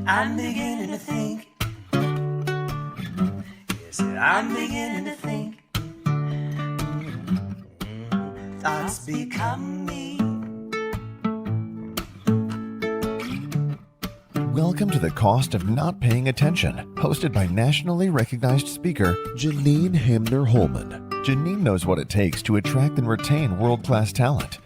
I'm beginning to think. Yes, I'm beginning to think. Thoughts become me. Welcome to The Cost of Not Paying Attention, hosted by nationally recognized speaker Janine Hamner Holman. Janine knows what it takes to attract and retain world-class talent.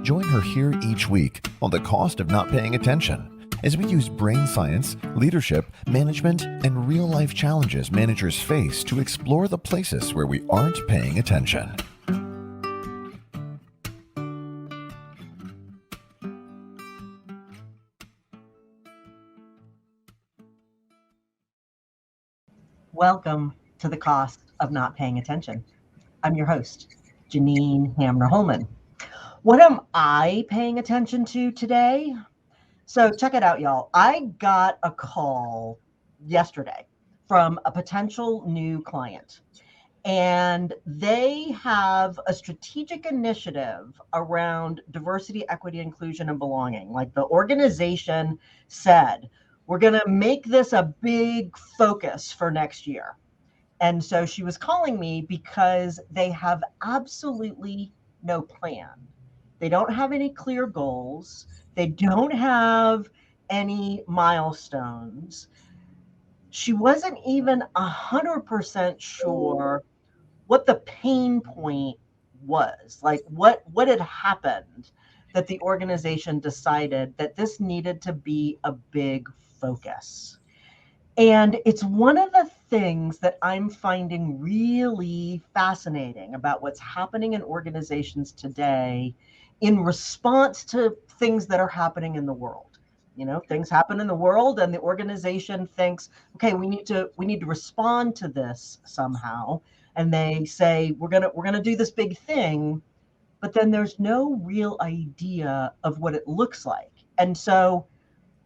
Join her here each week on The Cost of Not Paying Attention as we use brain science, leadership, management, and real-life challenges managers face to explore the places where we aren't paying attention. Welcome to The Cost of Not Paying Attention. I'm your host, Janine Hamner Holman. What am I paying attention to today? So check it out, y'all. I got a call yesterday from a potential new client, and they have a strategic initiative around diversity, equity, inclusion, and belonging. Like the organization said, we're going to make this a big focus for next year. And so she was calling me because they have absolutely no plan. They don't have any clear goals. They don't have any milestones. She wasn't even 100% sure what the pain point was, like what had happened that the organization decided that this needed to be a big focus. And it's one of the things that I'm finding really fascinating about what's happening in organizations today in response to things that are happening in the world. You know, things happen in the world and the organization thinks, okay, we need to respond to this somehow. And they say, we're gonna do this big thing, but then there's no real idea of what it looks like. And so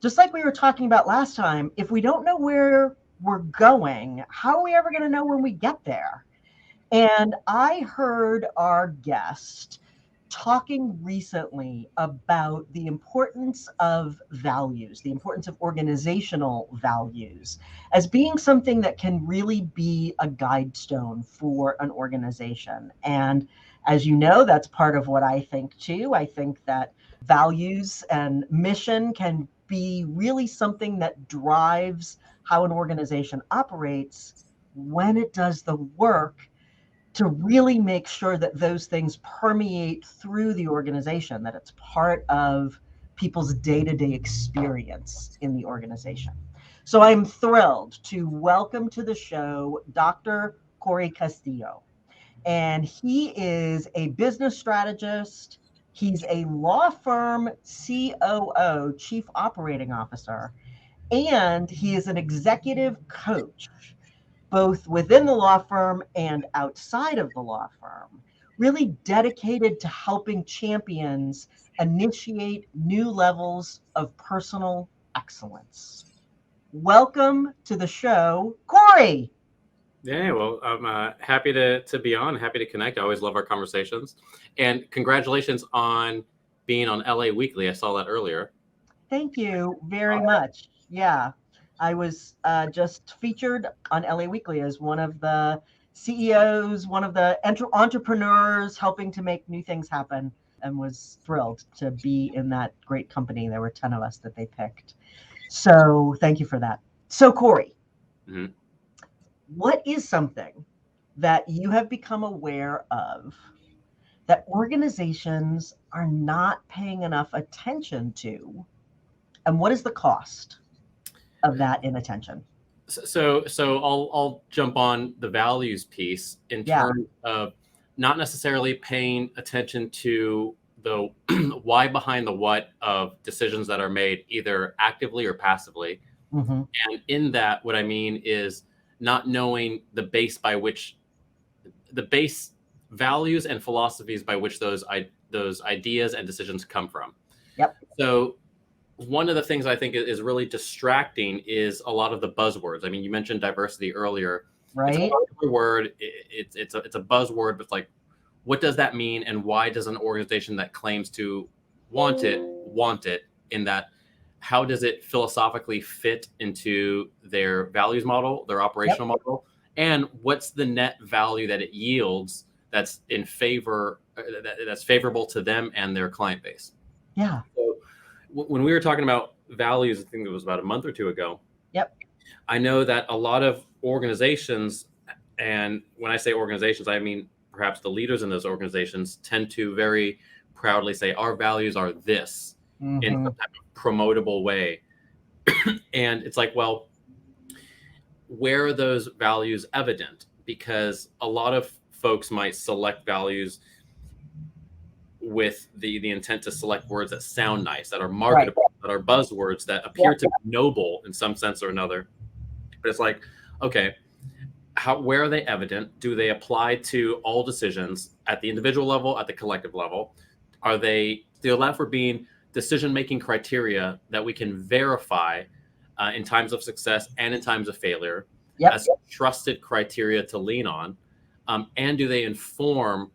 just like we were talking about last time, if we don't know where we're going, how are we ever going to know when we get there? And I heard our guest talking recently about the importance of values, the importance of organizational values as being something that can really be a guide stone for an organization. And as you know, that's part of what I think too. I think that values and mission can be really something that drives how an organization operates when it does the work to really make sure that those things permeate through the organization, that it's part of people's day-to-day experience in the organization. So I'm thrilled to welcome to the show Dr. Corey Castillo. And he is a business strategist. He's a law firm COO, Chief Operating Officer, and he is an executive coach, both within the law firm and outside of the law firm, really dedicated to helping champions initiate new levels of personal excellence. Welcome to the show, Corey. Yeah, well, I'm happy to be on, happy to connect. I always love our conversations. And congratulations on being on LA Weekly. I saw that earlier. Thank you very much. Yeah, I was just featured on LA Weekly as one of the CEOs, one of the entrepreneurs helping to make new things happen, and was thrilled to be in that great company. There were 10 of us that they picked. So thank you for that. So Corey, what is something that you have become aware of that organizations are not paying enough attention to? And what is the cost of that inattention? So I'll jump on the values piece in terms of not necessarily paying attention to the why behind the what of decisions that are made either actively or passively. And in that, what I mean is not knowing the base values and philosophies by which those ideas and decisions come from. Yep. So one of the things I think is really distracting is a lot of the buzzwords. I mean, you mentioned diversity earlier. Right. It's a popular word. It's a buzzword, but like, what does that mean? And why does an organization that claims to want it in that how does it philosophically fit into their values model, their operational model, and what's the net value that it yields that's in favor, that's favorable to them and their client base. Yeah. So when we were talking about values, I think it was about a month or two ago. Yep. I know that a lot of organizations, and when I say organizations, I mean perhaps the leaders in those organizations, tend to very proudly say our values are this in some type of promotable way. And it's like, well, where are those values evident? Because a lot of folks might select values with the intent to select words that sound nice, that are marketable, that are buzzwords, that appear to be noble in some sense or another. But it's like, okay, where are they evident? Do they apply to all decisions at the individual level, at the collective level? Are they allowed for being decision-making criteria that we can verify in times of success and in times of failure as trusted criteria to lean on? And do they inform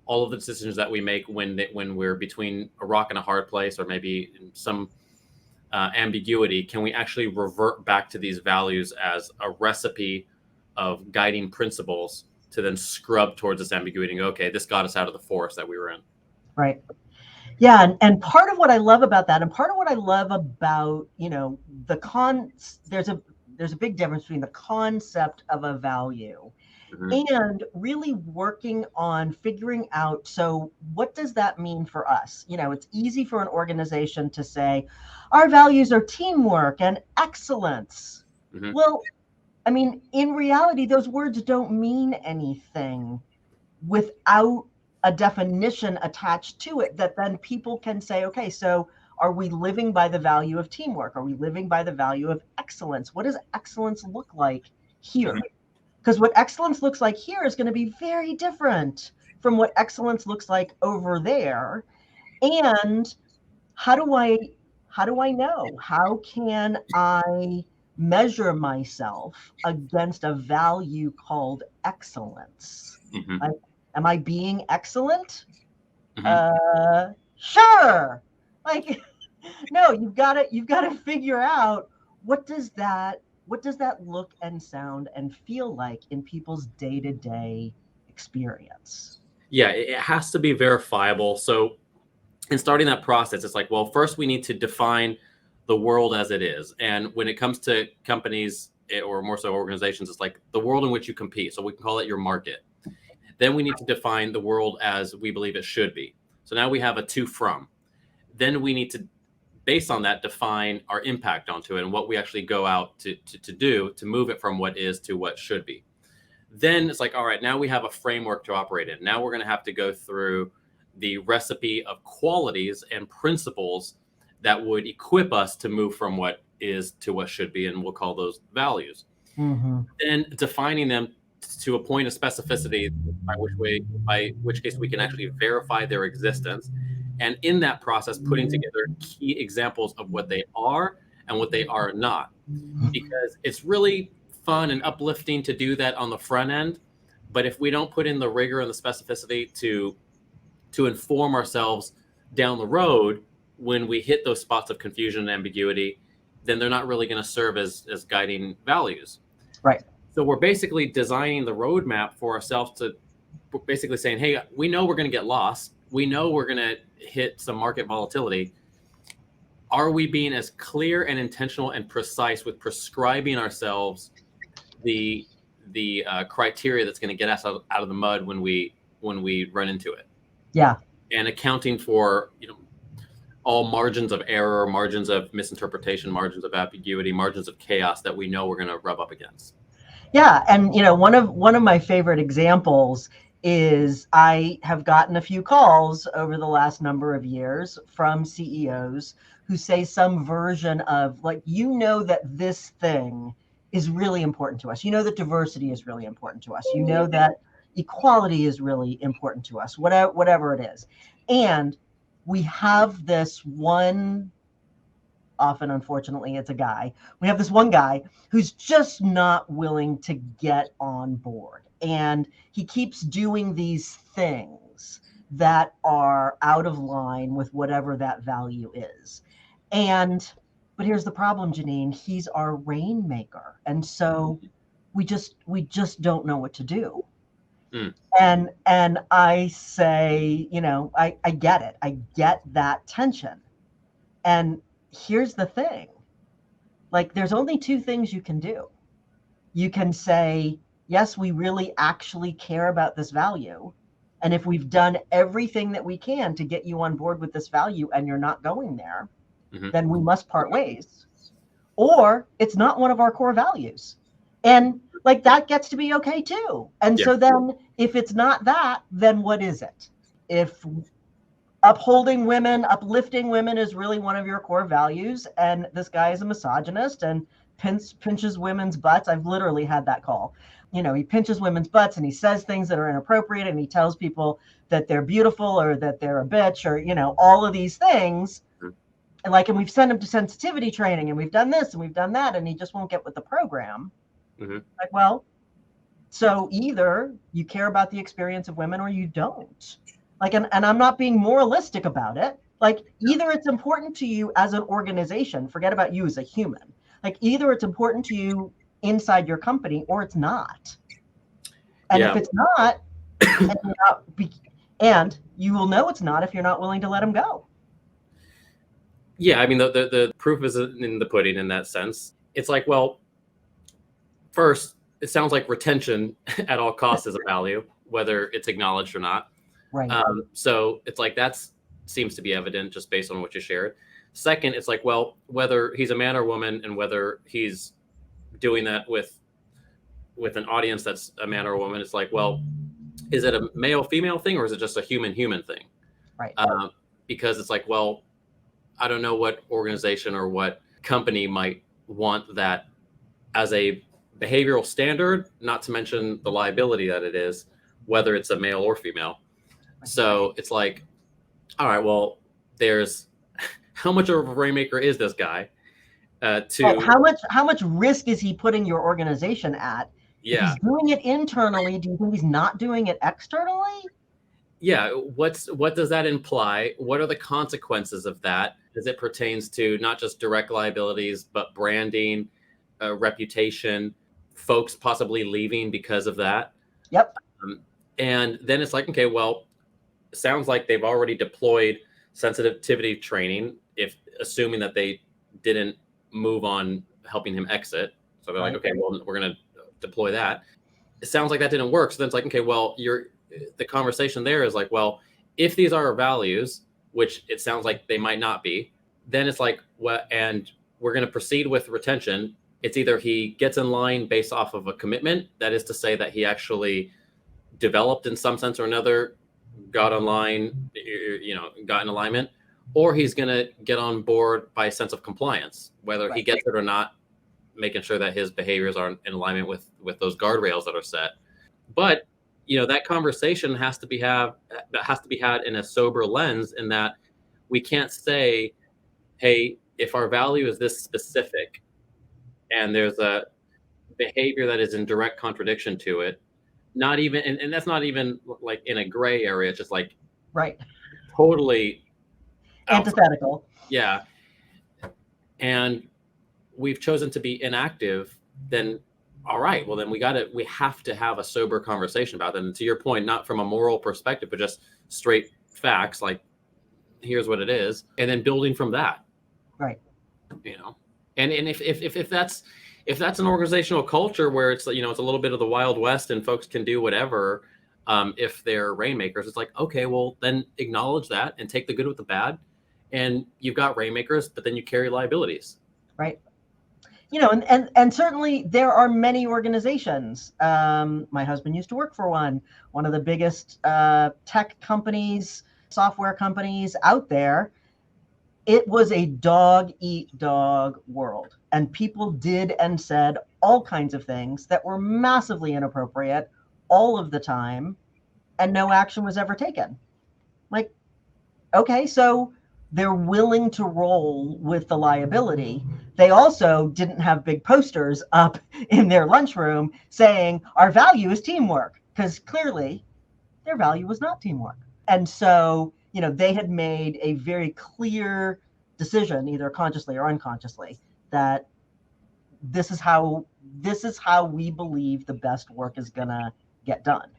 all of the decisions that we make when we're between a rock and a hard place, or maybe in some ambiguity? Can we actually revert back to these values as a recipe of guiding principles to then scrub towards this ambiguity and go, okay, this got us out of the forest that we were in? Right. Yeah. And part of what I love about that, and part of what I love about, there's a big difference between the concept of a value and really working on figuring out, so what does that mean for us? It's easy for an organization to say, our values are teamwork and excellence. Well, I mean, in reality, those words don't mean anything without a definition attached to it that then people can say, okay, so are we living by the value of teamwork? Are we living by the value of excellence? What does excellence look like here? Because what excellence looks like here is going to be very different from what excellence looks like over there. And how do I know? How can I measure myself against a value called excellence? Like, am I being excellent? Sure. Like, no, you've got to figure out what does that look and sound and feel like in people's day-to-day experience? Yeah, it has to be verifiable. So in starting that process, it's like, well, first we need to define the world as it is. And when it comes to companies, or more so organizations, it's like the world in which you compete. So we can call it your market. Then we need to define the world as we believe it should be. So now we have a to from. Then we need to, based on that, define our impact onto it and what we actually go out to do to move it from what is to what should be. Then it's like, all right, now we have a framework to operate in. Now we're going to have to go through the recipe of qualities and principles that would equip us to move from what is to what should be, and we'll call those values. Then defining them to a point of specificity by which case we can actually verify their existence. And in that process, putting together key examples of what they are and what they are not. Because it's really fun and uplifting to do that on the front end. But if we don't put in the rigor and the specificity to inform ourselves down the road, when we hit those spots of confusion and ambiguity, then they're not really going to serve as guiding values. Right. So we're basically designing the roadmap for ourselves to basically saying, hey, we know we're going to get lost. We know we're going to hit some market volatility. Are we being as clear and intentional and precise with prescribing ourselves the criteria that's going to get us out of the mud when we run into it? Yeah. And accounting for, all margins of error, margins of misinterpretation, margins of ambiguity, margins of chaos that we know we're going to rub up against. Yeah. And, one of my favorite examples is I have gotten a few calls over the last number of years from CEOs who say some version of like, that this thing is really important to us. That diversity is really important to us. That equality is really important to us, whatever it is. And we have this one, often, unfortunately, it's a guy. We have this one guy who's just not willing to get on board. And he keeps doing these things that are out of line with whatever that value is. And But here's the problem, Janine. He's our rainmaker. And so we just don't know what to do. Mm. And I say, I get it. I get that tension. And here's the thing. Like, there's only two things you can do. You can say, yes, we really actually care about this value. And if we've done everything that we can to get you on board with this value and you're not going there, then we must part ways. Or it's not one of our core values. And like, that gets to be okay too. And so then if it's not that, then what is it? If upholding women, uplifting women is really one of your core values, and this guy is a misogynist and pinches women's butts. I've literally had that call. He pinches women's butts and he says things that are inappropriate, and he tells people that they're beautiful or that they're a bitch or, all of these things. And we've sent him to sensitivity training and we've done this and we've done that, and he just won't get with the program. Like, well, so either you care about the experience of women or you don't. Like, and I'm not being moralistic about it. Like, either it's important to you as an organization, forget about you as a human. Like, either it's important to you inside your company or it's not. And if it's not, and you will know it's not if you're not willing to let him go. Yeah, I mean, the proof is in the pudding in that sense. It's like, well, first, it sounds like retention at all costs is a value, whether it's acknowledged or not. Right. So it's like, that seems to be evident just based on what you shared. Second, it's like, well, whether he's a man or woman and whether he's doing that with an audience that's a man or a woman, it's like, well, is it a male female thing or is it just a human thing? Right. Because it's like, well, I don't know what organization or what company might want that as a behavioral standard, not to mention the liability that it is, whether it's a male or female. So it's like, all right, well, there's how much of a rainmaker is this guy? How much risk is he putting your organization at? Yeah. If he's doing it internally, do you think he's not doing it externally? Yeah. What does that imply? What are the consequences of that as it pertains to not just direct liabilities, but branding, reputation, folks possibly leaving because of that? Yep. And then it's like, okay, well, sounds like they've already deployed sensitivity training, if assuming that they didn't move on helping him exit. So they're like, okay, well, we're going to deploy that. It sounds like that didn't work. So then it's like, okay, well, the conversation there is like, well, if these are our values, which it sounds like they might not be, then it's like, well, and we're going to proceed with retention. It's either he gets in line based off of a commitment, that is to say that he actually developed in some sense or another, got online, got in alignment, or he's going to get on board by a sense of compliance, whether he gets it or not, making sure that his behaviors are in alignment with those guardrails that are set. But, that conversation has to be had in a sober lens, in that we can't say, hey, if our value is this specific and there's a behavior that is in direct contradiction to it, not even, and that's not even like in a gray area, it's just like totally antithetical. Yeah. And we've chosen to be inactive, then all right, well then we have to have a sober conversation about that. And to your point, not from a moral perspective, but just straight facts, like here's what it is, and then building from that. Right. And if that's an organizational culture where it's, it's a little bit of the Wild West and folks can do whatever, if they're rainmakers, it's like, okay, well then acknowledge that and take the good with the bad. And you've got rainmakers, but then you carry liabilities. Right. And certainly there are many organizations. My husband used to work for one of the biggest tech companies, software companies out there. It was a dog eat dog world, and people did and said all kinds of things that were massively inappropriate all of the time, and no action was ever taken. Like, okay, so they're willing to roll with the liability. They also didn't have big posters up in their lunchroom saying our value is teamwork, because clearly their value was not teamwork. And so, they had made a very clear decision, either consciously or unconsciously, that this is how we believe the best work is going to get done.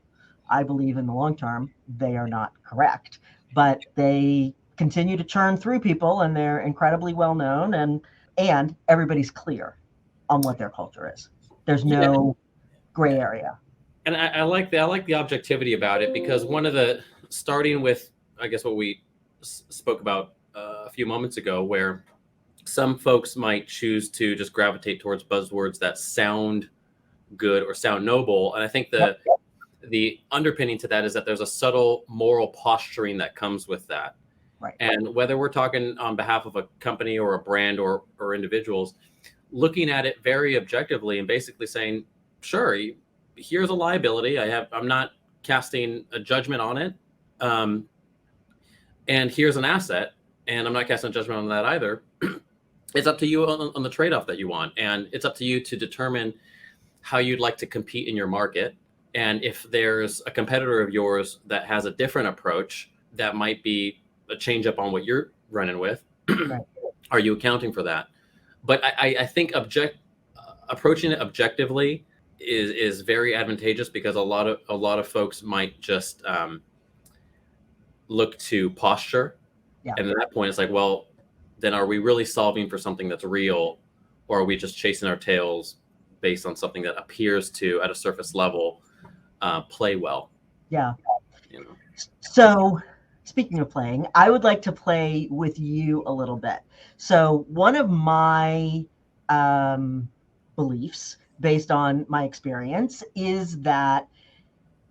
I believe in the long term they are not correct, but they continue to churn through people, and they're incredibly well known, and everybody's clear on what their culture is. There's no gray area. And I like the objectivity about it, because one of the, starting with, I guess, what we spoke about a few moments ago, where some folks might choose to just gravitate towards buzzwords that sound good or sound noble. And I think the underpinning to that is that there's a subtle moral posturing that comes with that. Right. And whether we're talking on behalf of a company or a brand or individuals, looking at it very objectively and basically saying, sure, here's a liability. I'm not casting a judgment on it. And here's an asset, and I'm not casting a judgment on that either. It's up to you on the trade-off that you want. And it's up to you to determine how you'd like to compete in your market. And if there's a competitor of yours that has a different approach that might be a change up on what you're running with, Right. Are you accounting for that? But I think approaching it objectively is very advantageous, because a lot of folks might just look to posture. Yeah. And at that point, it's like, well, then are we really solving for something that's real, or are we just chasing our tails based on something that appears to, at a surface level, play well? Yeah. You know? So speaking of playing, I would like to play with you a little bit. So one of my beliefs, based on my experience, is that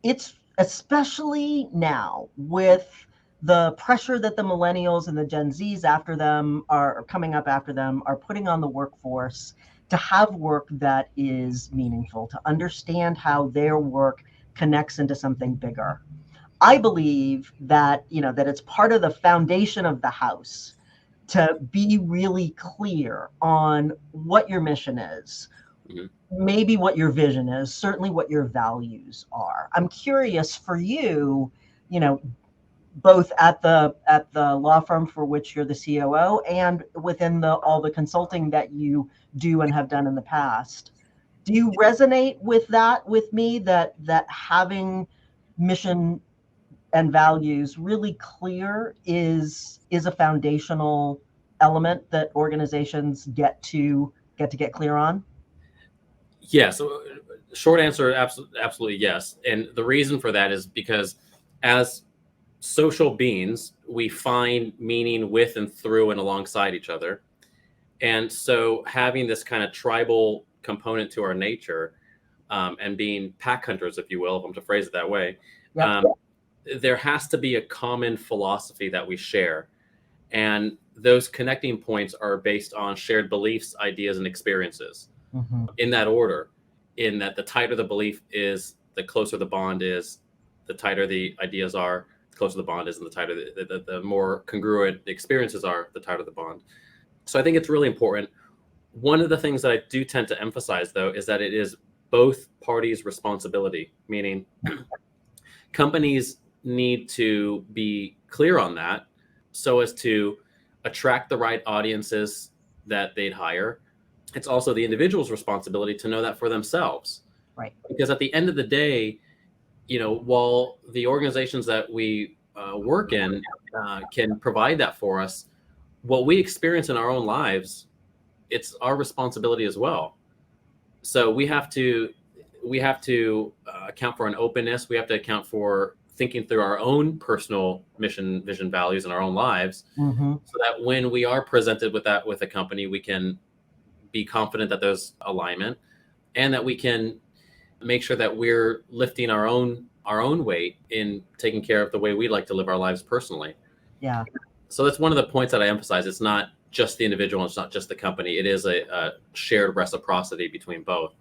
it's, especially now with the pressure that the millennials and the Gen Zs after them are coming up after them are putting on the workforce, to have work that is meaningful, to understand how their work connects into something bigger. I believe that, that it's part of the foundation of the house to be really clear on what your mission is, maybe what your vision is, certainly what your values are. I'm curious for you, both at the law firm for which you're the COO and within all the consulting that you do and have done in the past. Do you resonate with that with me, that having mission and values really clear is a foundational element that organizations get clear on? Yeah. So short answer, absolutely yes. And the reason for that is because as social beings, we find meaning with and through and alongside each other. And so having this kind of tribal component to our nature, and being pack hunters, if you will, if I'm to phrase it that way, Yep. There has to be a common philosophy that we share. And those connecting points are based on shared beliefs, ideas, and experiences, in that order, in that the tighter the belief is, the closer the bond is, the tighter the ideas are, the closer the bond is, and the tighter the more congruent the experiences are, the tighter the bond. So I think it's really important. One of the things that I do tend to emphasize, though, is that it is both parties' responsibility, meaning companies need to be clear on that so as to attract the right audiences that they'd hire. It's also the individual's responsibility to know that for themselves. Right. Because at the end of the day, while the organizations that we work in can provide that for us, what we experience in our own lives, it's our responsibility as well. So we have to account for an openness. We have to account for thinking through our own personal mission, vision, values in our own lives, so that when we are presented with that with a company, we can be confident that there's alignment, and that we can make sure that we're lifting our own weight in taking care of the way we like to live our lives personally. Yeah. So that's one of the points that I emphasize. It's not just the individual, it's not just the company. It is a shared reciprocity between both.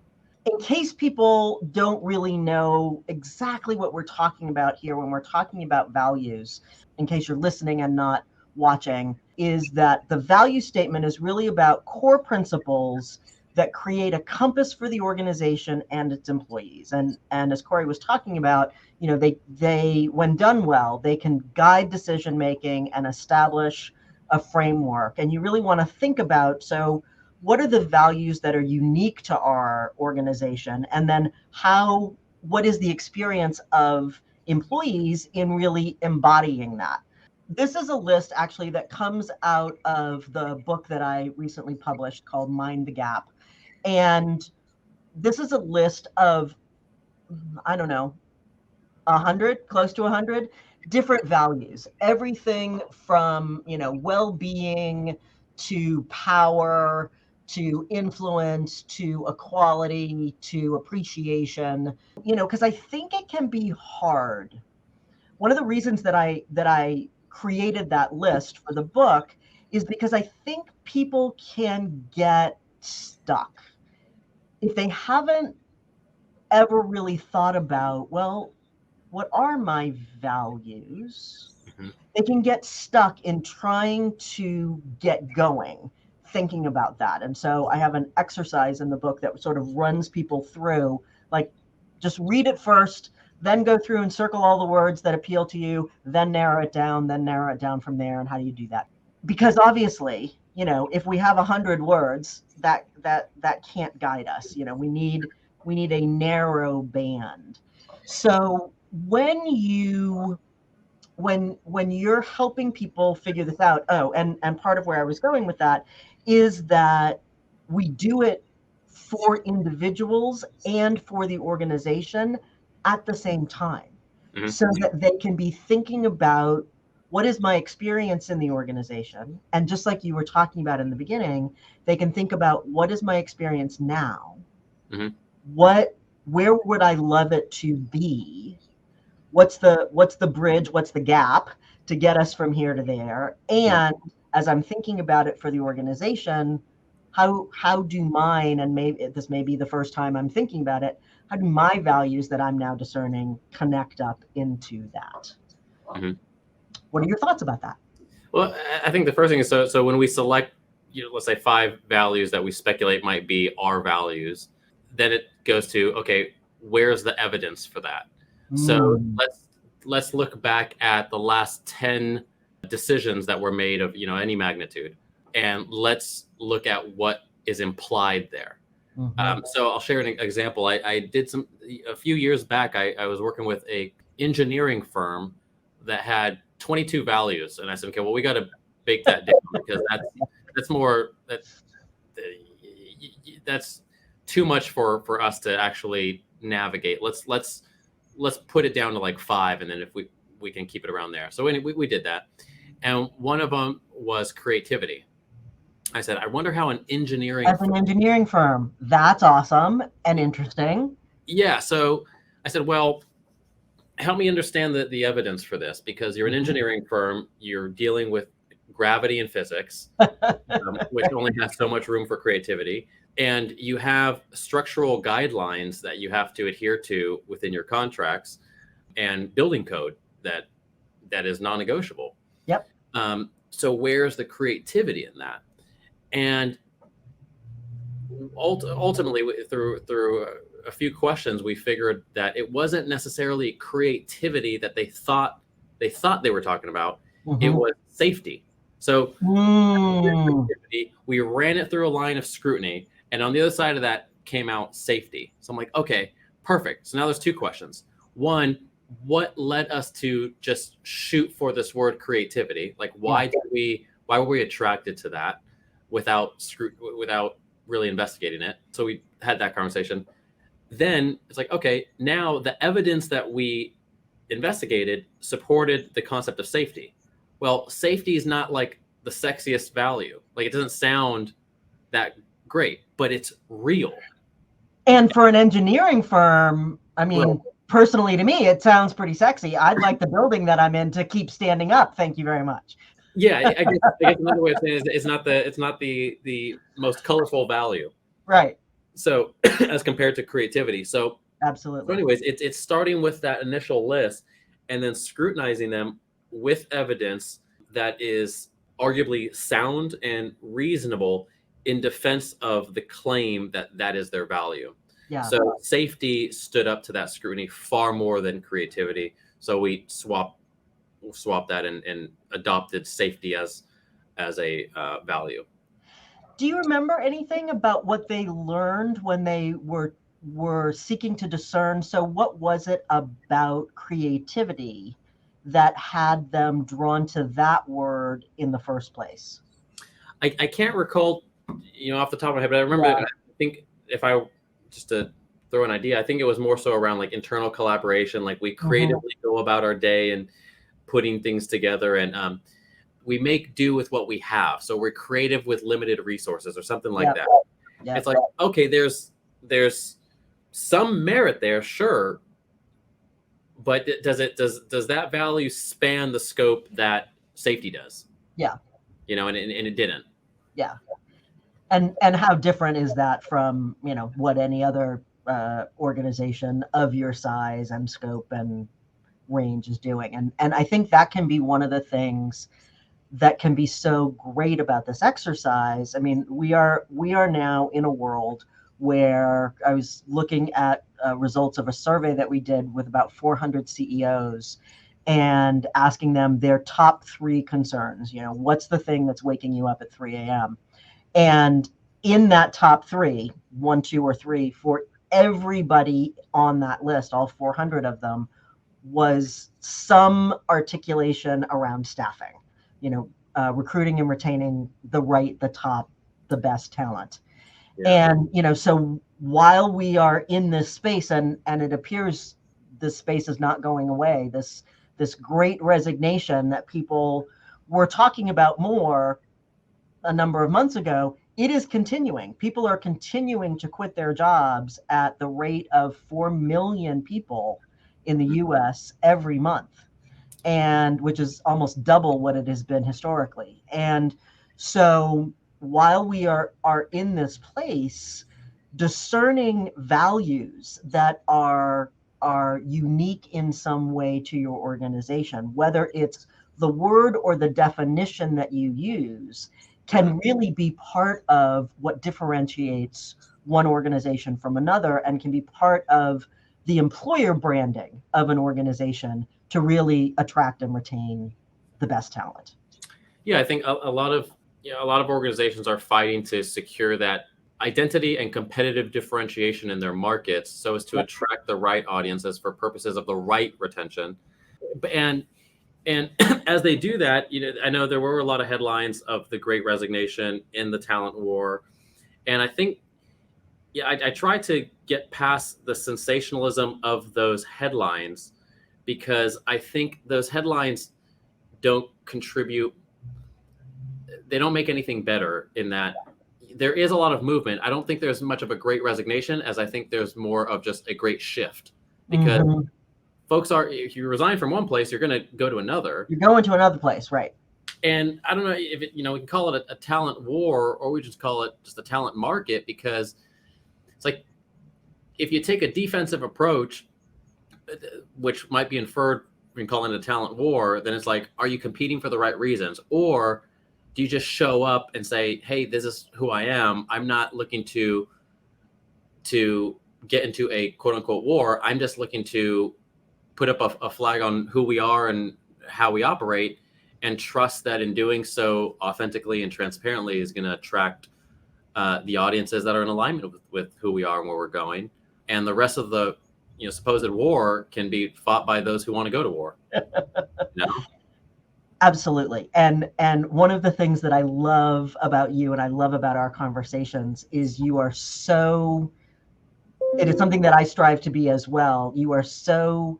In case people don't really know exactly what we're talking about here when we're talking about values, in case you're listening and not watching, is that the value statement is really about core principles that create a compass for the organization and its employees. And as Corey was talking about, they when done well, they can guide decision making and establish a framework, and you really want to think about, so what are the values that are unique to our organization, and then what is the experience of employees in really embodying that. This is a list actually that comes out of the book that I recently published called Mind the Gap. And this is a list of, I don't know, 100, close to 100 different values. Everything from, well-being to power, to influence, to equality, to appreciation, because I think it can be hard. One of the reasons that I created that list for the book is because I think people can get stuck if they haven't ever really thought about, well, what are my values? Mhm. They can get stuck in trying to get going, thinking about that. And so I have an exercise in the book that sort of runs people through, like, just read it first, then go through and circle all the words that appeal to you, then narrow it down from there. And how do you do that? Because obviously, if we have 100 words, that can't guide us. We need a narrow band. So when you're helping people figure this out, and part of where I was going with that is that we do it for individuals and for the organization at the same time, Mhm. so that they can be thinking about, what is my experience in the organization? And just like you were talking about in the beginning, they can think about, what is my experience now? Mhm. Where would I love it to be? What's the bridge? What's the gap to get us from here to there? And as I'm thinking about it for the organization, how do mine, and maybe this may be the first time I'm thinking about it, how do my values that I'm now discerning connect up into that? Mhm. What are your thoughts about that? Well, I think the first thing is, so when we select, let's say 5 values that we speculate might be our values, then it goes to, okay, where's the evidence for that? So let's look back at the last 10 decisions that were made of, any magnitude, and let's look at what is implied there. So I'll share an example. I did a few years back, I was working with a engineering firm that had 22 values. And I said, okay, well, we got to bake that down, because that's too much for us to actually navigate. Let's put it down to like 5. And then if we can keep it around there. So we did that. And one of them was creativity. I said, I wonder how an engineering As an engineering firm, that's awesome and interesting. Yeah. So I said, well, help me understand the evidence for this, because you're an engineering firm, you're dealing with gravity and physics, which only has so much room for creativity. And you have structural guidelines that you have to adhere to within your contracts, and building code that is non-negotiable. Yep. So where's the creativity in that? And ultimately, through a few questions, we figured that it wasn't necessarily creativity that they thought they were talking about. It was safety. So we ran it through a line of scrutiny, and on the other side of that came out safety. So I'm like, okay, perfect. So now there's 2 questions. One, what led us to just shoot for this word creativity? Like, why were we attracted to that without really investigating it? So we had that conversation. Then it's like, okay, now the evidence that we investigated supported the concept of safety. Well, safety is not like the sexiest value. Like, it doesn't sound that great, but it's real. And for an engineering firm, I mean, personally to me, it sounds pretty sexy. I'd like the building that I'm in to keep standing up. Thank you very much. Yeah, I guess another way of saying it is it's not the most colorful value. Right. So as compared to creativity. So absolutely. So anyways, it's starting with that initial list and then scrutinizing them with evidence that is arguably sound and reasonable in defense of the claim that is their value. Yeah. So safety stood up to that scrutiny far more than creativity. So we swapped that and adopted safety as as a value. Do you remember anything about what they learned when they were seeking to discern? So what was it about creativity that had them drawn to that word in the first place? I can't recall, off the top of my head, but I remember, I think if I just to throw an idea, I think it was more so around like internal collaboration. Like we creatively go about our day and putting things together, and we make do with what we have. So we're creative with limited resources or something like that. Yep. It's like, okay, there's some merit there, sure. But does that value span the scope that safety does? Yeah. And it didn't. Yeah. And how different is that from, what any other organization of your size and scope and range is doing? And I think that can be one of the things that can be so great about this exercise. I mean, we are now in a world where I was looking at results of a survey that we did with about 400 CEOs and asking them their top 3 concerns. What's the thing that's waking you up at 3 a.m.? And in that top 3, 1, 2, or 3, for everybody on that list, all 400 of them, was some articulation around staffing, recruiting and retaining the best talent. Yeah. And, so while we are in this space and it appears this space is not going away, this great resignation that people were talking about more a number of months ago, it is continuing. People are continuing to quit their jobs at the rate of 4 million people in the US every month, and which is almost double what it has been historically. And so while we are in this place, discerning values that are unique in some way to your organization, whether it's the word or the definition that you use, can really be part of what differentiates one organization from another and can be part of the employer branding of an organization to really attract and retain the best talent. Yeah, I think a lot of organizations are fighting to secure that identity and competitive differentiation in their markets so as to attract the right audiences for purposes of the right retention. And as they do that, I know there were a lot of headlines of the Great Resignation in the talent war. And I think, I try to get past the sensationalism of those headlines, because I think those headlines don't contribute. They don't make anything better in that there is a lot of movement. I don't think there's much of a great resignation as I think there's more of just a great shift, because folks if you resign from one place, you're going to go to another. You're going to another place, right? And I don't know if we can call it a talent war, or we just call it just a talent market, because it's like, if you take a defensive approach, which might be inferred in calling it a talent war, then it's like, are you competing for the right reasons? Or do you just show up and say, hey, this is who I am. I'm not looking to get into a quote unquote war. I'm just looking to put up a flag on who we are and how we operate, and trust that in doing so authentically and transparently is going to attract the audiences that are in alignment with who we are and where we're going. And the rest of the supposed war can be fought by those who want to go to war. Absolutely. And one of the things that I love about you and I love about our conversations is you are so, it is something that I strive to be as well. You are so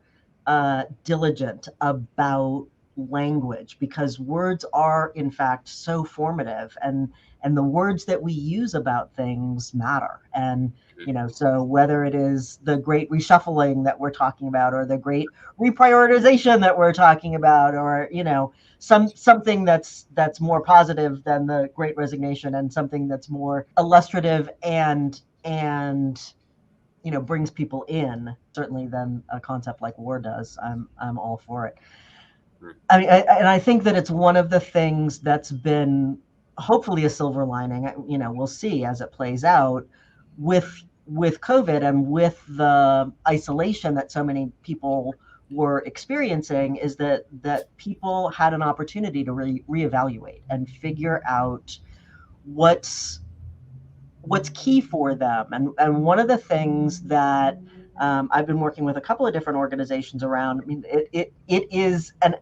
diligent about language, because words are in fact so formative, and the words that we use about things matter. And so whether it is the great reshuffling that we're talking about, or the great reprioritization that we're talking about, or something that's more positive than the Great Resignation, and something that's more illustrative and brings people in, certainly, than a concept like war does, I'm all for it. I mean, and I think that it's one of the things that's been hopefully a silver lining. We'll see as it plays out with COVID and with the isolation that so many people were experiencing is that people had an opportunity to reevaluate and figure out what's key for them. And one of the things that I've been working with a couple of different organizations around, I mean, it is an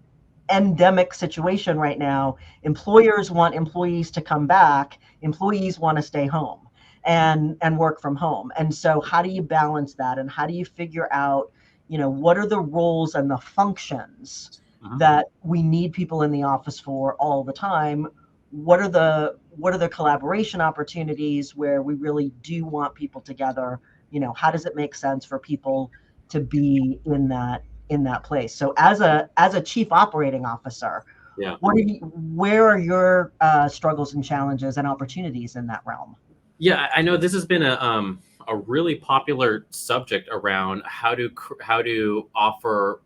endemic situation right now. Employers want employees to come back, employees want to stay home and work from home. And so how do you balance that? And how do you figure out, what are the roles and the functions that we need people in the office for all the time? What are the collaboration opportunities where we really do want people together? How does it make sense for people to be in that place? So as a chief operating officer, Yeah. where are your struggles and challenges and opportunities in that realm? Yeah, I know this has been a really popular subject around how to offer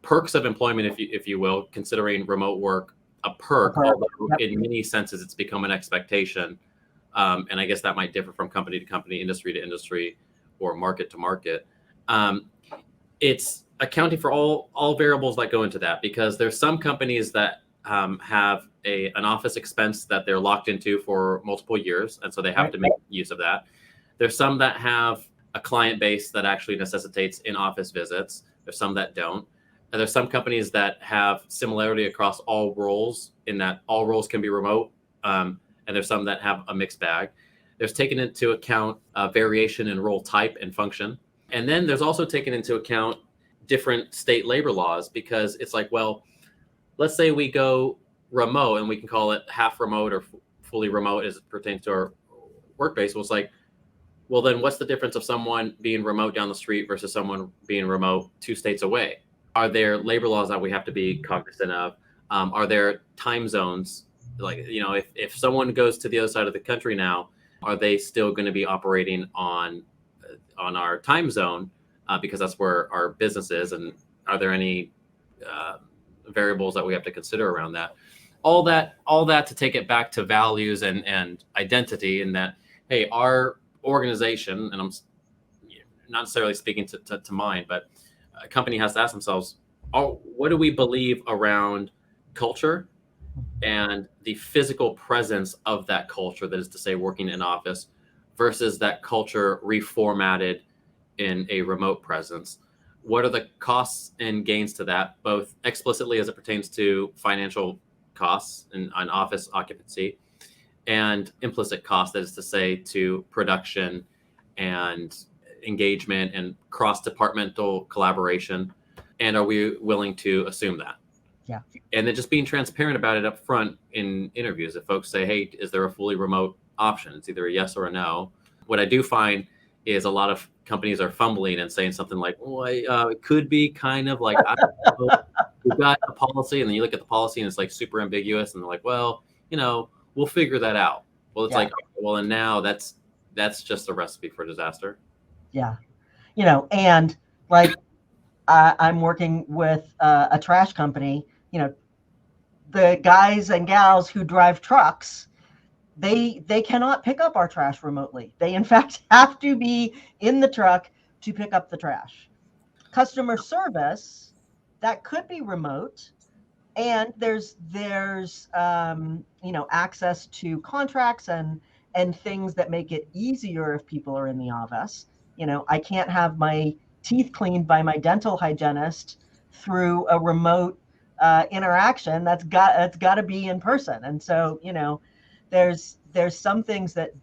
perks of employment, if you will, considering remote work a perk, although in many senses it's become an expectation. And I guess that might differ from company to company, industry to industry, or market to market. It's accounting for all variables that go into that, because there's some companies that have an office expense that they're locked into for multiple years, and so they have to make use of that. There's some that have a client base that actually necessitates in-office visits. There's some that don't. And there's some companies that have similarity across all roles, in that all roles can be remote. And there's some that have a mixed bag. There's taken into account variation in role type and function. And then there's also taken into account different state labor laws, because it's like, well, let's say we go remote, and we can call it half remote or fully remote as it pertains to our workplace. Well, it's like, well, then what's the difference of someone being remote down the street versus someone being remote 2 states away? Are there labor laws that we have to be cognizant of? Are there time zones? Like, if someone goes to the other side of the country now, are they still going to be operating on our time zone because that's where our business is? And are there any variables that we have to consider around that? All that to take it back to values and identity, and that, hey, our organization, and I'm not necessarily speaking to mine, but a company has to ask themselves, what do we believe around culture and the physical presence of that culture, that is to say working in office, versus that culture reformatted in a remote presence? What are the costs and gains to that, both explicitly as it pertains to financial costs and on office occupancy, and implicit costs, that is to say to production and engagement and cross-departmental collaboration? And are we willing to assume that? Yeah. And then just being transparent about it up front in interviews. If folks say, hey, is there a fully remote option? It's either a yes or a no. What I do find is a lot of companies are fumbling and saying something like, well, it could be kind of like, I don't know, we've got a policy, and then you look at the policy and it's like super ambiguous, and they're like, well, we'll figure that out. Well, it's like, well, and now that's just a recipe for disaster. Yeah. And like, I'm working with a trash company. The guys and gals who drive trucks, they cannot pick up our trash remotely. They in fact have to be in the truck to pick up the trash. Customer service, that could be remote, and there's access to contracts and things that make it easier if people are in the office. I can't have my teeth cleaned by my dental hygienist through a remote interaction. That's got to be in person. And so, there's some things that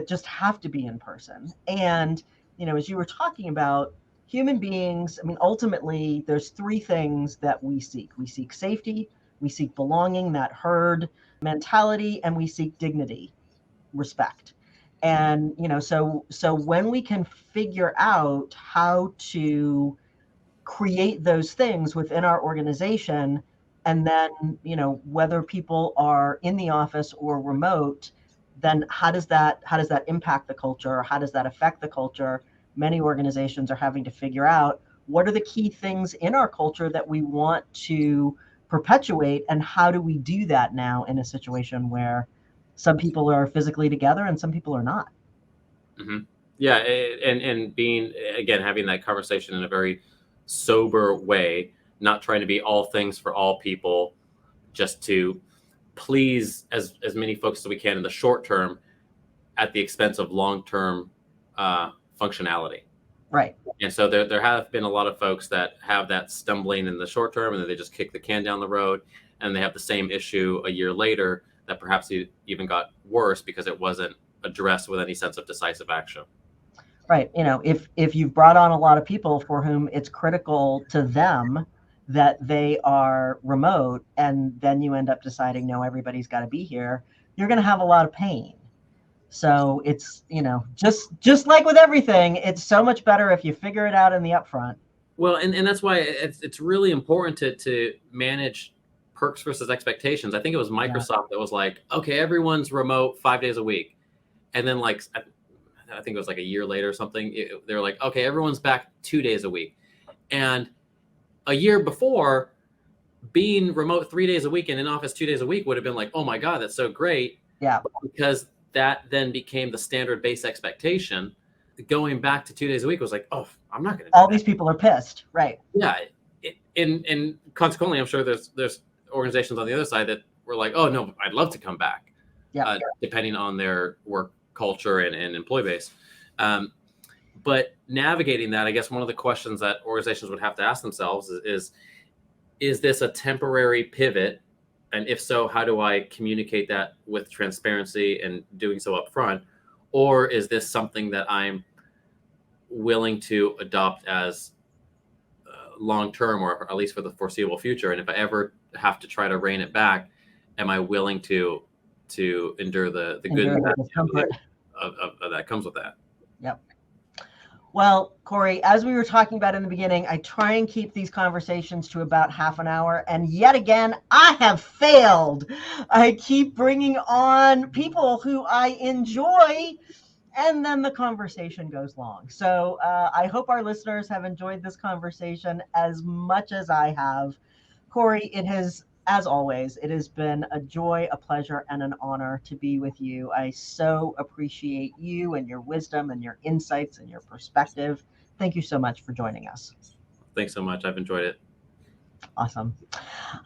just have to be in person. And, as you were talking about, human beings, I mean, ultimately, there's 3 things that we seek. We seek safety, we seek belonging, that herd mentality, and we seek dignity, respect. And, so when we can figure out how to create those things within our organization, and then, whether people are in the office or remote, then how does that impact the culture? How does that affect the culture? Many organizations are having to figure out, what are the key things in our culture that we want to perpetuate, and how do we do that now in a situation where some people are physically together and some people are not? Mm-hmm. Yeah, and being, again, having that conversation in a very sober way, not trying to be all things for all people, just to please as many folks as we can in the short term at the expense of long-term functionality. Right. And so there have been a lot of folks that have that stumbling in the short term, and then they just kick the can down the road, and they have the same issue a year later that perhaps even got worse because it wasn't addressed with any sense of decisive action. Right. If you've brought on a lot of people for whom it's critical to them that they are remote, and then you end up deciding, no, everybody's got to be here, you're going to have a lot of pain. So it's, just like with everything, it's so much better if you figure it out in the upfront. Well, and that's why it's really important to manage perks versus expectations. I think it was Microsoft that was like, okay, everyone's remote 5 days a week. And then I think it was like a year later or something, they were like, okay, everyone's back 2 days a week. And a year before, being remote 3 days a week and in office 2 days a week would have been like, oh my God, that's so great. Yeah. Because that then became the standard base expectation. Going back to 2 days a week was like, oh, I'm not going to. All these people are pissed. Right. Yeah. And consequently, I'm sure there's organizations on the other side that were like, oh no, I'd love to come back. Yeah. Depending on their work culture and employee base. But navigating that, I guess one of the questions that organizations would have to ask themselves is this a temporary pivot? And if so, how do I communicate that with transparency and doing so up front? Or is this something that I'm willing to adopt as long-term, or at least for the foreseeable future? And if I ever have to try to rein it back, am I willing to endure the good and bad of that comes with that? Yep. Well, Corey, as we were talking about in the beginning, I try and keep these conversations to about half an hour. And yet again, I have failed. I keep bringing on people who I enjoy, and then the conversation goes long. So I hope our listeners have enjoyed this conversation as much as I have. Corey, it has, as always, it has been a joy, a pleasure, and an honor to be with you. I so appreciate you and your wisdom and your insights and your perspective. Thank you so much for joining us. Thanks so much. I've enjoyed it. Awesome.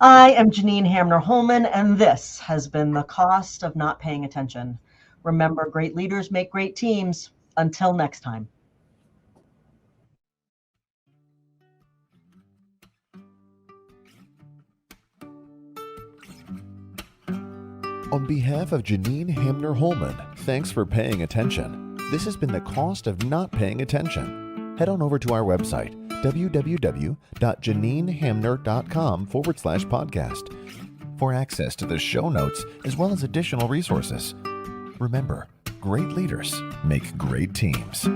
I am Janine Hamner Holman, and this has been The Cost of Not Paying Attention. Remember, great leaders make great teams. Until next time. On behalf of Janine Hamner Holman, thanks for paying attention. This has been The Cost of Not Paying Attention. Head on over to our website, www.janinehamner.com/podcast, for access to the show notes as well as additional resources. Remember, great leaders make great teams.